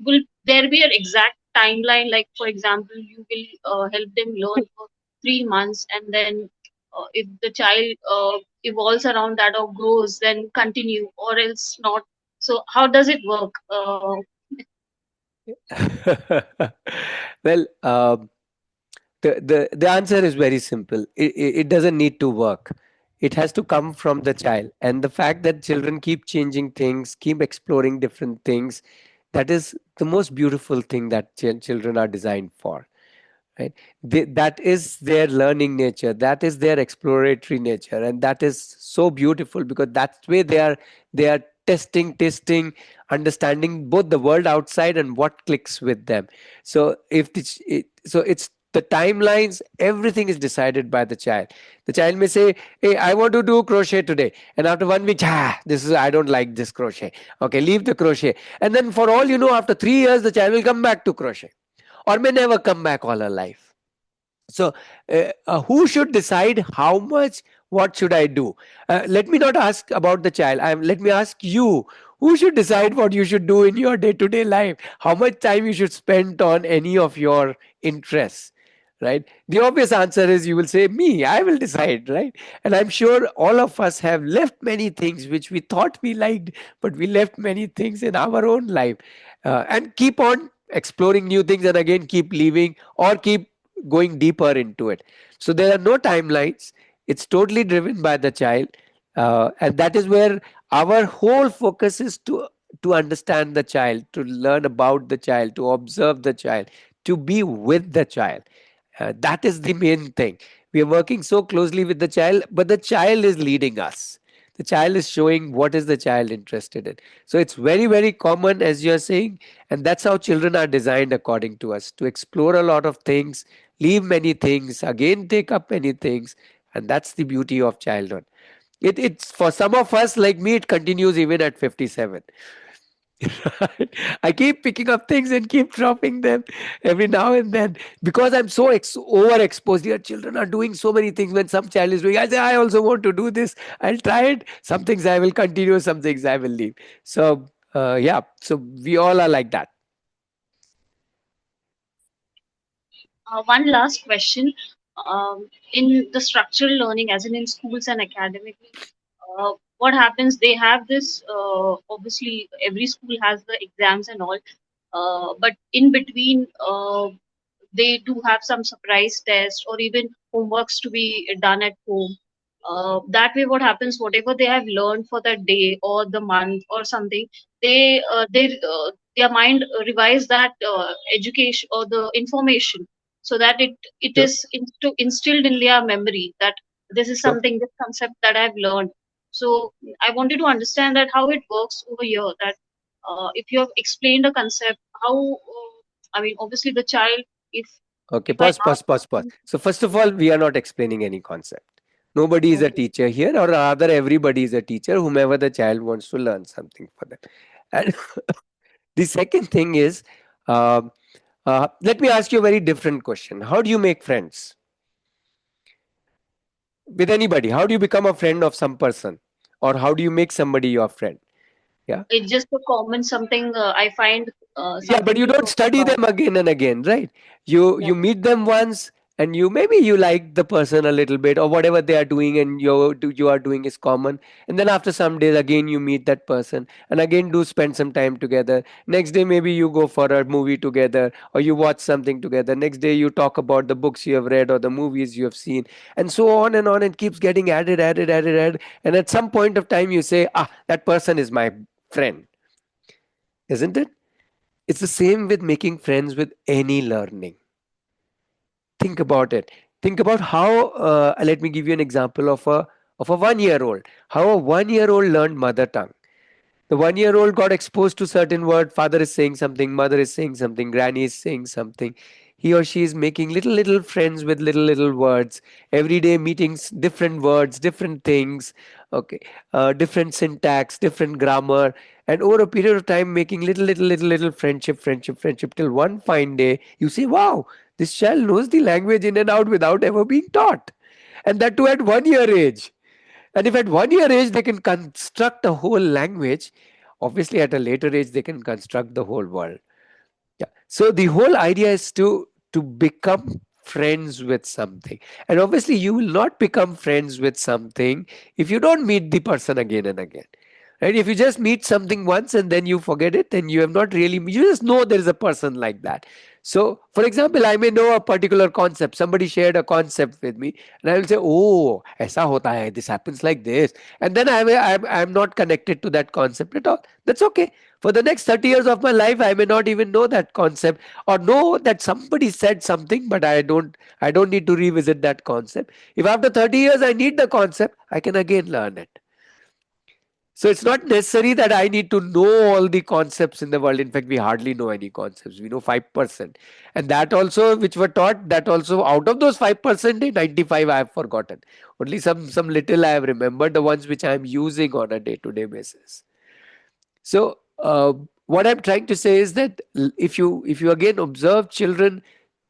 S4: will there be an exact timeline, like for example you will help them learn for 3 months, and then if the child evolves around that or grows, then continue, or else not? So how does it work?
S1: Well, the answer is very simple. It doesn't need to work. It has to come from the child. And the fact that children keep changing things, keep exploring different things, that is the most beautiful thing that children are designed for. Right. That is their learning nature, that is their exploratory nature, and that is so beautiful, because that's where they are testing, understanding both the world outside and what clicks with them. So it's the timelines, everything is decided by the child. The child may say, hey, I want to do crochet today, and after 1 week, this is, I don't like this crochet. Okay, leave the crochet. And then for all you know, after 3 years, the child will come back to crochet, or may never come back all her life. So, who should decide how much? What should I do? Let me not ask about the child. Let me ask you. Who should decide what you should do in your day-to-day life? How much time you should spend on any of your interests? Right. The obvious answer is, you will say, me. I will decide. Right. And I'm sure all of us have left many things which we thought we liked, but we left many things in our own life, and keep on exploring new things, and again keep leaving, or keep going deeper into it. So there are no timelines. It's totally driven by the child, and that is where our whole focus is, to understand the child, to learn about the child, to observe the child, to be with the child. That is the main thing. We are working so closely with the child, but the child is leading us. The child is showing what is the child interested in. So it's very, very common, as you're saying, and that's how children are designed according to us, to explore a lot of things, leave many things, again take up many things. And that's the beauty of childhood. It's for some of us like me, it continues even at 57. I keep picking up things and keep dropping them every now and then because I'm so overexposed. Your children are doing so many things. When some child is doing, I say, I also want to do this. I'll try it. Some things I will continue, some things I will leave. So, yeah, so we all are like that.
S4: One last question. In the structural learning, as in schools and academically, what happens? They have this. Obviously, every school has the exams and all. But in between, they do have some surprise test or even homeworks to be done at home. That way, what happens? Whatever they have learned for that day or the month or something, their mind revise that education or the information, so that it
S1: Sure.
S4: is instilled in their memory that this is
S1: Sure.
S4: something, this concept that I've learned. So I wanted to understand that how it works over here. That if you have explained a concept, how I mean, obviously the child,
S1: Okay,
S4: if I
S1: pause, pause,
S4: ask
S1: pause, pause.
S4: something,
S1: So, first of all, we are not explaining any concept. Nobody is a
S4: okay,
S1: teacher here, or rather, everybody is a teacher, whomever the child wants to learn something for them. And the second thing is, um, let me ask you a very different question. How do you make friends with anybody? How do you become a friend of some person? Or how do you make somebody your friend? Yeah.
S4: it's just a common something. I find
S1: Yeah, but
S4: something
S1: you
S4: to
S1: don't
S4: talk
S1: study
S4: about.
S1: them again and again, right? You
S4: Right.
S1: meet them once, and you maybe you like the person a little bit, or whatever they are doing and you are doing is common. And then after some days again you meet that person and again do spend some time together. Next day maybe you go for a movie together, or you watch something together. Next day you talk about the books you have read or the movies you have seen, and so on and on. It keeps getting added. And at some point of time you say, ah, that person is my friend, isn't it? It's the same with making friends with any learning. Think about it. Think about how. Let me give you an example of a 1 year old. How a 1 year old learned mother tongue. The 1 year old got exposed to certain word. Father is saying something, mother is saying something, granny is saying something. He or she is making little friends with little words. Every day meetings, different words, different things. Okay, different syntax, different grammar, and over a period of time, making little friendship. Till one fine day, you say, "Wow, this child knows the language in and out without ever being taught," and that too at 1 year age. And if at 1 year age they can construct a whole language, obviously at a later age they can construct the whole world. Yeah. So the whole idea is to become friends with something. And obviously you will not become friends with something if you don't meet the person again and again. Right? If you just meet something once and then you forget it, then you have not really, you just know there is a person like that. So, for example, I may know a particular concept. Somebody shared a concept with me, and I will say, "Oh, aisa hota hai. This happens like this," and then I'm not connected to that concept at all. That's okay. For the next 30 years of my life, I may not even know that concept, or know that somebody said something, but I don't need to revisit that concept. If after 30 years I need the concept, I can again learn it. So it's not necessary that I need to know all the concepts in the world. In fact, we hardly know any concepts. We know 5%. And that also, which were taught, that also out of those 5%, 95 I have forgotten. Only some little I have remembered, the ones which I am using on a day-to-day basis. So what I'm trying to say is that if you again observe children,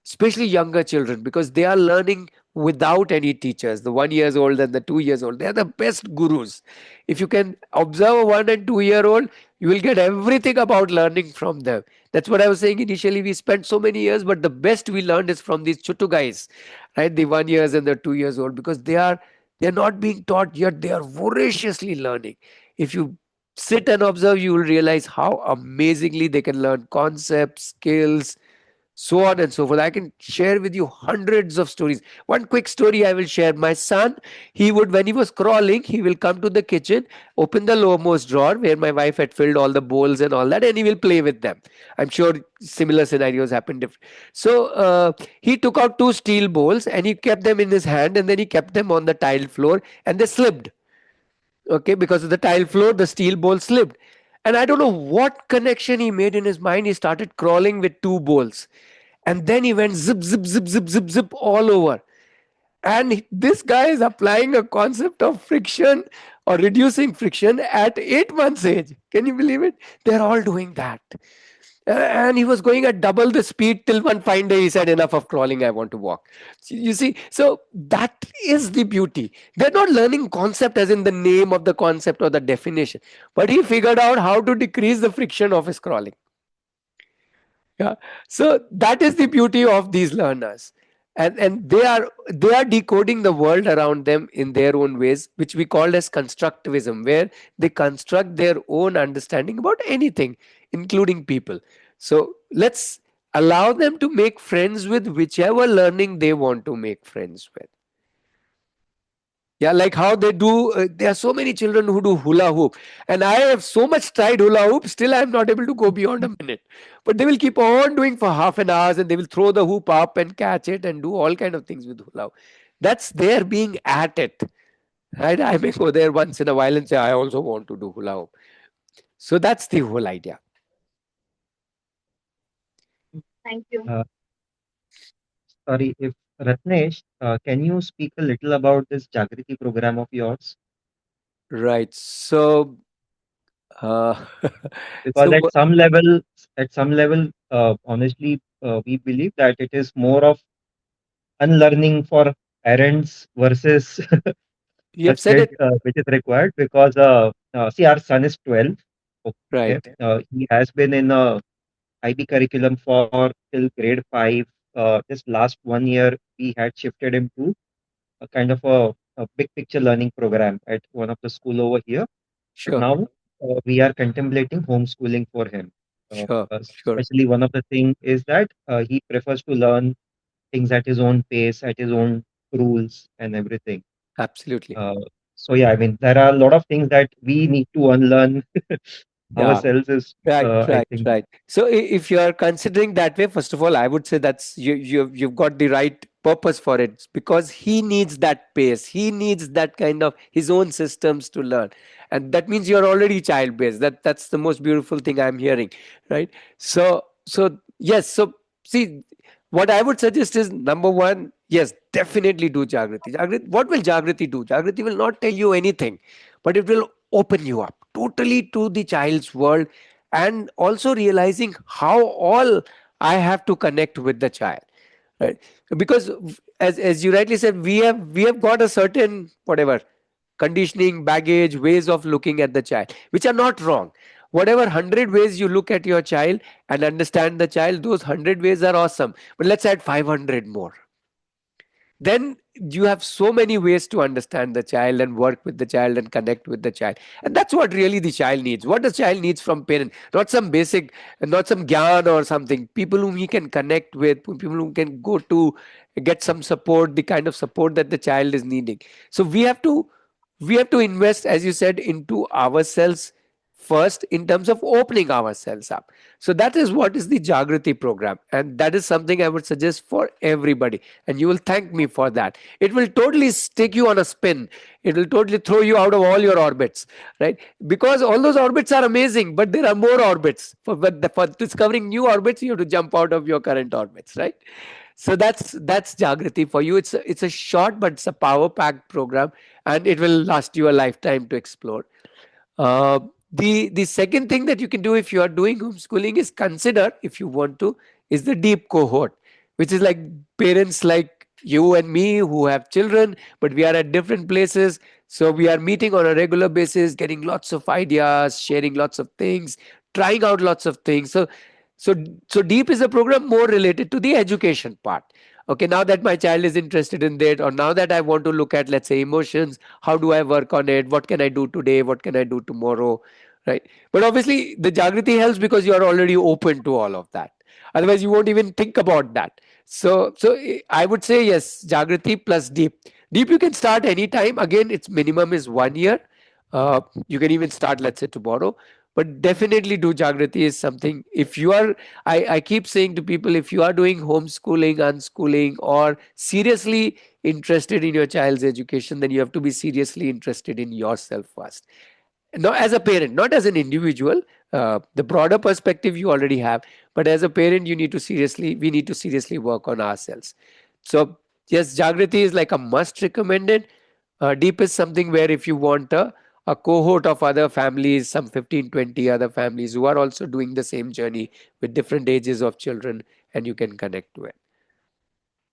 S1: especially younger children, because they are learning without any teachers, the 1 years old and the 2 years old, they are the best gurus. If you can observe a 1 and 2 year old, you will get everything about learning from them. That's what I was saying initially. We spent so many years, but the best we learned is from these chutu guys, right? The 1 years and the 2 years old, because they are not being taught yet, they are voraciously learning. If you sit and observe, you will realize how amazingly they can learn concepts, skills, so on and so forth. I can share with you hundreds of stories. One quick story I will share. My son, he would, when he was crawling, he will come to the kitchen, open the lowermost drawer where my wife had filled all the bowls and all that, and he will play with them. I'm sure similar scenarios happen different. So he took out two steel bowls and he kept them in his hand, and then he kept them on the tiled floor, and they slipped. Okay, because of the tile floor, the steel bowl slipped. And I don't know what connection he made in his mind. He started crawling with two bowls. And then he went zip, zip, zip, zip, zip, zip all over. And this guy is applying a concept of friction or reducing friction at 8 months age. Can you believe it? They're all doing that. And he was going at double the speed till one fine day he said, enough of crawling, I want to walk. You see, so that is the beauty. They're not learning concept as in the name of the concept or the definition, but he figured out how to decrease the friction of his crawling. Yeah. So that is the beauty of these learners. And they are decoding the world around them in their own ways, which we call as constructivism, where they construct their own understanding about anything, including people. So let's allow them to make friends with whichever learning they want to make friends with. Yeah, like how they do. There are so many children who do hula hoop, and I have so much tried hula hoop. Still, I am not able to go beyond a minute. But they will keep on doing for half an hour, and they will throw the hoop up and catch it and do all kind of things with hula hoop. That's their being at it, right? I may go there once in a while and say, I also want to do hula hoop. So that's the whole idea.
S4: Thank you.
S5: Sorry, if Ratnesh, can you speak a little about this Jagriti program of yours?
S1: Right. So, uh,
S5: Because
S1: so
S5: at some level, honestly, we believe that it is more of unlearning for parents versus
S1: you
S5: the
S1: have said
S5: kid,
S1: it
S5: which is required. Because see, our son is 12. Okay,
S1: right.
S5: he has been in a IB curriculum for till grade 5. Just last 1 year, we had shifted him to a kind of a big picture learning program at one of the school over here. But
S1: Sure.
S5: now we are contemplating homeschooling for him.
S1: Sure. Sure.
S5: Especially one of the thing is that he prefers to learn things at his own pace, at his own rules and everything.
S1: Absolutely.
S5: Uh, so yeah, I mean there are a lot of things that we need to unlearn
S1: Yeah.
S5: ourselves. Is
S1: Right,
S5: I
S1: right,
S5: think
S1: right. So if you are considering that way, first of all, I would say that's you've got the right purpose for it, because he needs that pace. He needs that kind of his own systems to learn, and that means you're already child based. That's the most beautiful thing I'm hearing, right? So yes. So see, what I would suggest is, number one, yes, definitely do Jagriti. Jagriti. What will Jagriti do? Jagriti will not tell you anything, but it will open you up totally to the child's world, and also realizing how all I have to connect with the child, right? Because as you rightly said, we have got a certain whatever conditioning, baggage, ways of looking at the child, which are not wrong. Whatever 100 ways you look at your child and understand the child, those 100 ways are awesome. But let's add 500 more. Then you have so many ways to understand the child and work with the child and connect with the child, and that's what really the child needs. What the child needs from parent, not some basic, not some gyan or something. People whom he can connect with, people who can go to get some support, the kind of support that the child is needing. So we have to invest, as you said, into ourselves first, in terms of opening ourselves up. So that is what is the Jagriti program, and that is something I would suggest for everybody, and you will thank me for that. It will totally stick you on a spin. It will totally throw you out of all your orbits, right? Because all those orbits are amazing, but there are more orbits. For discovering new orbits, you have to jump out of your current orbits, right? So that's Jagriti for you. It's a short, but it's a power packed program, and it will last you a lifetime to explore. uh, the second thing that you can do if you are doing homeschooling is consider, if you want to, is the deep cohort, which is like parents like you and me who have children, but we are at different places. So we are meeting on a regular basis, getting lots of ideas, sharing lots of things, trying out lots of things. So so deep is a program more related to the education part. Okay, now that my child is interested in that, or now that I want to look at, let's say, emotions, how do I work on it, what can I do today, what can I do tomorrow, right? But obviously the Jagriti helps because you are already open to all of that. Otherwise you won't even think about that. So I would say yes, Jagriti plus deep you can start anytime. Again, its minimum is 1 year. uh, you can even start, let's say, tomorrow. But definitely do Jagrati is something. If you are, I keep saying to people, if you are doing homeschooling, unschooling, or seriously interested in your child's education, then you have to be seriously interested in yourself first. Not as a parent, not as an individual. The broader perspective you already have, but as a parent, we need to seriously work on ourselves. So yes, Jagrati is like a must recommended. Deep is something where if you want a cohort of other families, some 15, 20 other families who are also doing the same journey with different ages of children, and you can connect to it.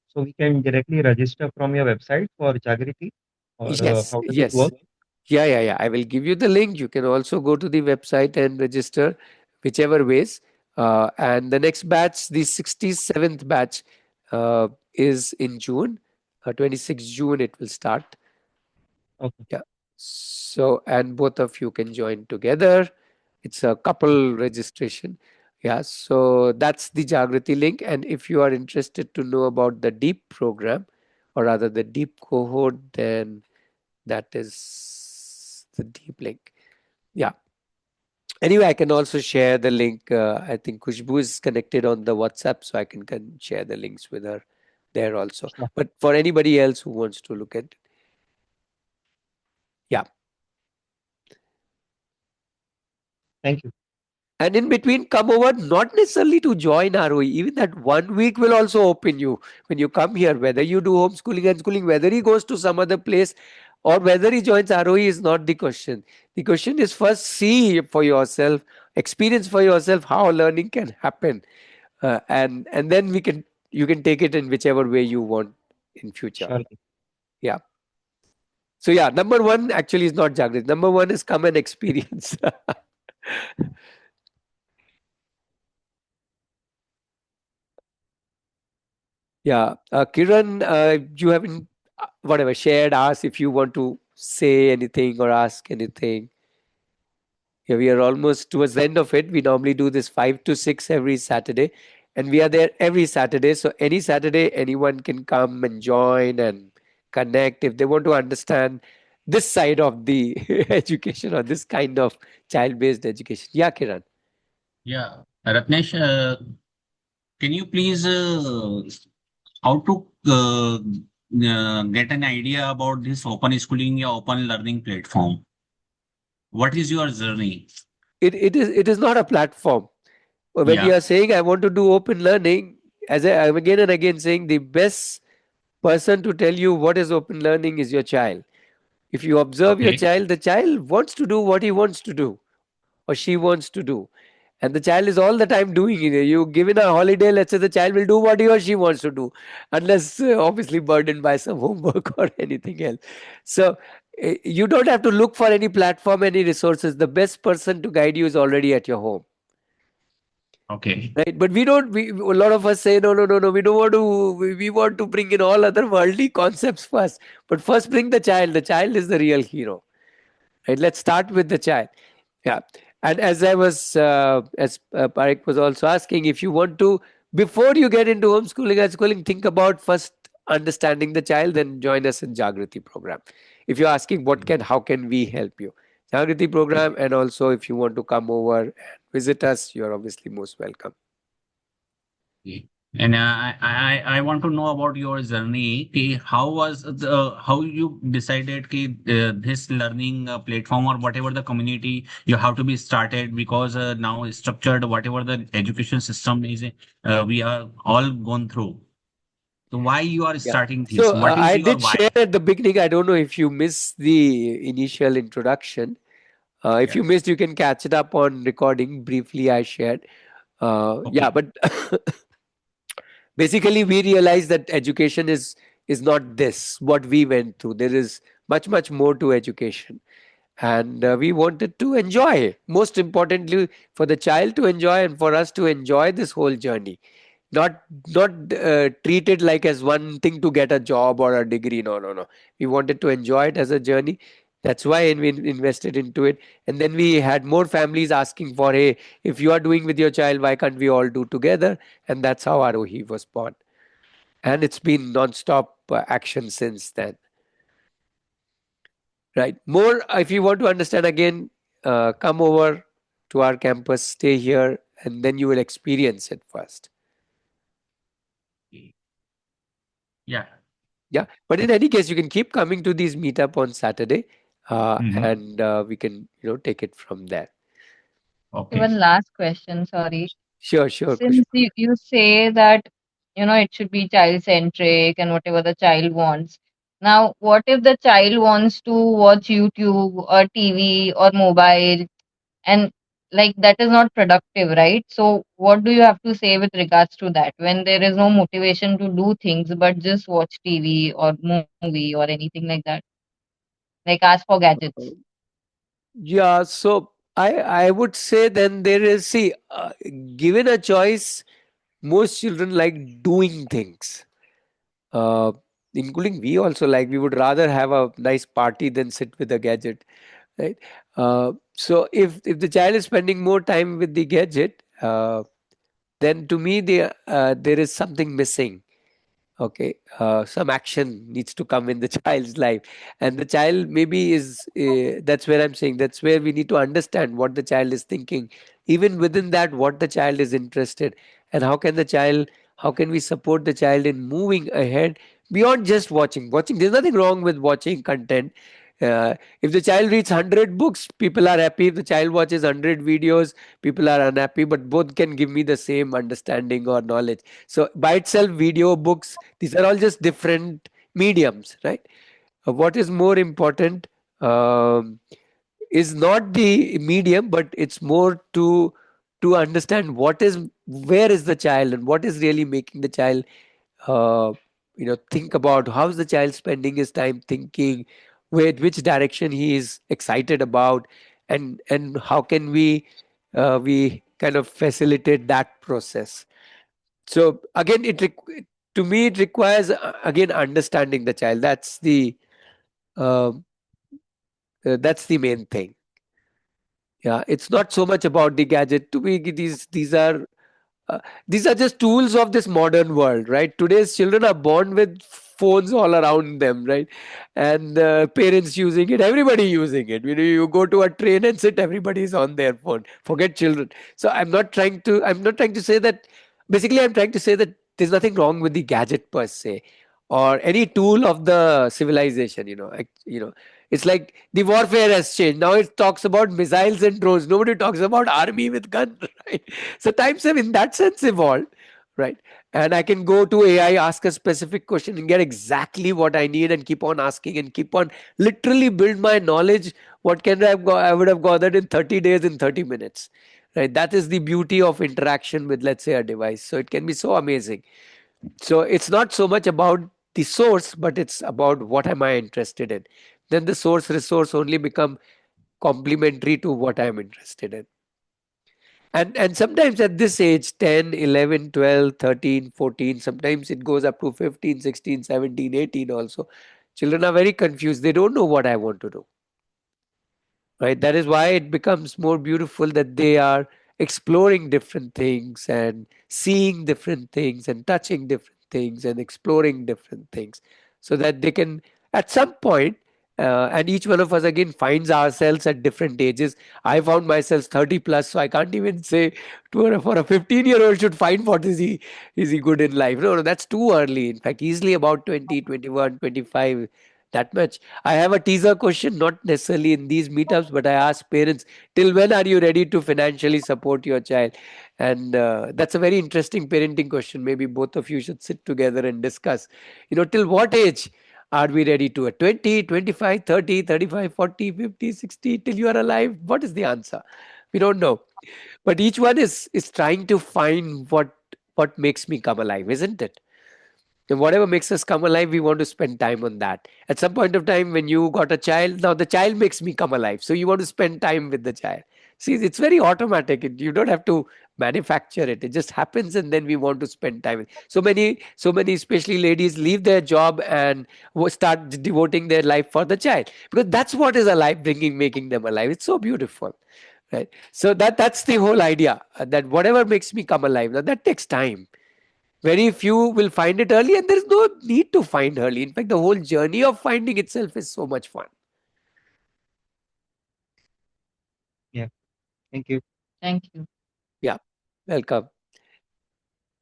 S5: So we can directly register from your website for Jagriti, or
S1: Yes,
S5: how does it
S1: yes.
S5: work?
S1: Yeah. I will give you the link. You can also go to the website and register, whichever ways. And the next batch, the 67th batch, is in June, 26 June, it will start.
S5: Okay.
S1: Yeah. So, and both of you can join together. It's a couple registration. Yeah. So that's the Jagrati link. And if you are interested to know about the deep program, or rather the deep cohort, then that is the deep link. Yeah. Anyway, I can also share the link. I think Kushbu is connected on the WhatsApp, so I can share the links with her there also.
S5: Sure.
S1: But for anybody else who wants to look at it, yeah.
S5: Thank you.
S1: And in between, come over, not necessarily to join ROE. Even that 1 week will also open you when you come here. Whether you do homeschooling and schooling, whether he goes to some other place, or whether he joins ROE is not the question. The question is first see for yourself, experience for yourself how learning can happen, and then you can take it in whichever way you want in future.
S5: Surely.
S1: Yeah. So yeah, number one actually is not Jagrit. Number one is come and experience. Yeah, Kiran, you haven't whatever shared. Ask if you want to say anything or ask anything. Yeah, we are almost towards the end of it. We normally do this 5 to 6 every Saturday, and we are there every Saturday. So any Saturday, anyone can come and join and connect if they want to understand this side of the education or this kind of child-based education. Yeah, Kiran.
S6: Yeah, Ratnesh, can you please how to get an idea about this open schooling or open learning platform? What is your journey?
S1: It is not a platform. When you
S6: Yeah.
S1: are saying I want to do open learning, as I'm again and again saying, the best person to tell you what is open learning is your child. If you observe your
S6: Okay.
S1: child, the child wants to do what he wants to do or she wants to do. And the child is all the time doing it. You given a holiday, let's say the child will do what he or she wants to do, unless obviously burdened by some homework or anything else. So you don't have to look for any platform, any resources. The best person to guide you is already at your home.
S6: Okay.
S1: Right, but we don't. A lot of us say no. We don't want to. We want to bring in all other worldly concepts first. But first, bring the child. The child is the real hero. Right. Let's start with the child. Yeah. And as I was, as Parik was also asking, if you want to, before you get into homeschooling and schooling, think about first understanding the child, then join us in Jagriti program. If you're asking how can we help you, Jagriti program, and also if you want to come over and visit us, you're obviously most welcome.
S6: Okay. And I want to know about your journey. How was how you decided this learning platform or whatever the community you have to be started, because now structured whatever the education system is, we are all gone through. So why you are
S1: Yeah.
S6: starting this?
S1: So
S6: What is
S1: I
S6: your
S1: did share
S6: why?
S1: at the beginning. I don't know if you missed the initial introduction. If you
S6: Yes.
S1: missed, you can catch it up on recording. Briefly, I shared. Yeah,
S6: Okay.
S1: but basically, we realized that education is not this what we went through. There is much more to education, and we wanted to enjoy. Most importantly, for the child to enjoy and for us to enjoy this whole journey, not treat it like as one thing to get a job or a degree. No. We wanted to enjoy it as a journey. That's why we invested into it. And then we had more families asking for, hey, if you are doing with your child, why can't we all do together? And that's how Arohi was born. And it's been non-stop action since then. Right. More, if you want to understand again, come over. to our campus, stay here, and then you will experience it first.
S6: Yeah.
S1: Yeah, but in any case, you can keep coming to these meetup on Saturday,
S6: Mm-hmm.
S1: and we can take it from there.
S3: Okay,
S6: Okay.
S3: one last question, sorry.
S1: Sure, sure,
S3: Since
S1: Kushma.
S3: you say that, it should be child centric and whatever the child wants. Now, what if the child wants to watch YouTube or TV or mobile, and like that is not productive, right? So, what do you have to say with regards to that when there is no motivation to do things but just watch TV or movie or anything like that? Like ask for gadgets.
S1: Yeah, so I would say then there is, see, given a choice, most children like doing things, uh, including we also like. We would rather have a nice party than sit with a gadget, right? So if the child is spending more time with the gadget, then to me there is something missing. Okay, some action needs to come in the child's life, and the child maybe is, that's where I'm saying, that's where we need to understand what the child is thinking, even within that what the child is interested, and how can we support the child in moving ahead beyond just watching. There's nothing wrong with watching content. If the child reads 100 books, people are happy. If the child watches 100 videos, people are unhappy, but both can give me the same understanding or knowledge. So by itself, video, books, these are all just different mediums, right? What is more important, um, is not the medium, but it's more to understand where is the child and what is really making the child, uh, think about how's the child spending his time thinking, which direction he is excited about, and how can we kind of facilitate that process. So again, to me it requires, again, understanding the child. Um that's the main thing. Yeah, it's not so much about the gadget. To me, uh, these are just tools of this modern world, right? Today's children are born with phones all around them, right? And parents using it, everybody using it. You go to a train and sit, everybody's on their phone. Forget children. So I'm not trying to say that. Basically, I'm trying to say that there's nothing wrong with the gadget per se, or any tool of the civilization. It's like the warfare has changed. Now it talks about missiles and drones. Nobody talks about army with guns, right? So times have in that sense evolved, right? And I can go to AI, ask a specific question and get exactly what I need, and keep on asking and keep on literally build my knowledge. What can I would have gathered in 30 days in 30 minutes, right? That is the beauty of interaction with, let's say, a device. So it can be so amazing. So it's not so much about the source, but it's about what am I interested in. Then the source resource only become complementary to what I'm interested in. And sometimes at this age, 10, 11, 12, 13, 14, sometimes it goes up to 15, 16, 17, 18 also. Children are very confused. They don't know what I want to do, right? That is why it becomes more beautiful that they are exploring different things and seeing different things and touching different things and exploring different things, so that they can, at some point, and each one of us again finds ourselves at different ages. I found myself 30 plus, so I can't even say for a 15-year-old should find what is he good in life. No, no, that's too early. In fact, easily about 20, 21, 25, that much. I have a teaser question, not necessarily in these meetups, but I ask parents, till when are you ready to financially support your child? And that's a very interesting parenting question. Maybe both of you should sit together and discuss. Till what age are we ready to? At 20, 25, 30, 35, 40, 50, 60, till you are alive? What is the answer? We don't know. But each one is trying to find what makes me come alive, isn't it? And whatever makes us come alive, we want to spend time on that. At some point of time, when you got a child, now the child makes me come alive. So you want to spend time with the child. See, it's very automatic. You don't have to manufacture it. It just happens, and then we want to spend time. So many, especially ladies, leave their job and start devoting their life for the child, because that's what is alive, making them alive. It's so beautiful, right? So that's the whole idea. That whatever makes me come alive. Now that takes time. Very few will find it early, and there is no need to find early. In fact, the whole journey of finding itself is so much fun.
S5: Yeah. Thank you.
S3: Thank you.
S1: Yeah, welcome.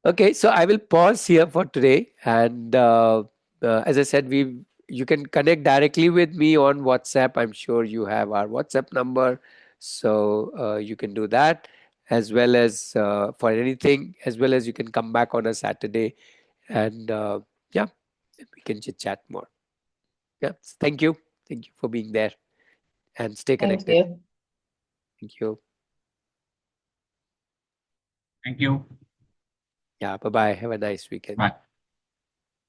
S1: Okay, so I will pause here for today, and as I said, we you can connect directly with me on WhatsApp. I'm sure you have our WhatsApp number, so you can do that, as well as for anything, as well as you can come back on a Saturday, and yeah, we can chit chat more. Yeah, thank you for being there, and stay
S2: Thank
S1: connected.
S2: you.
S1: Thank you.
S6: Thank you.
S1: Yeah, bye bye. Have a nice weekend.
S6: Bye.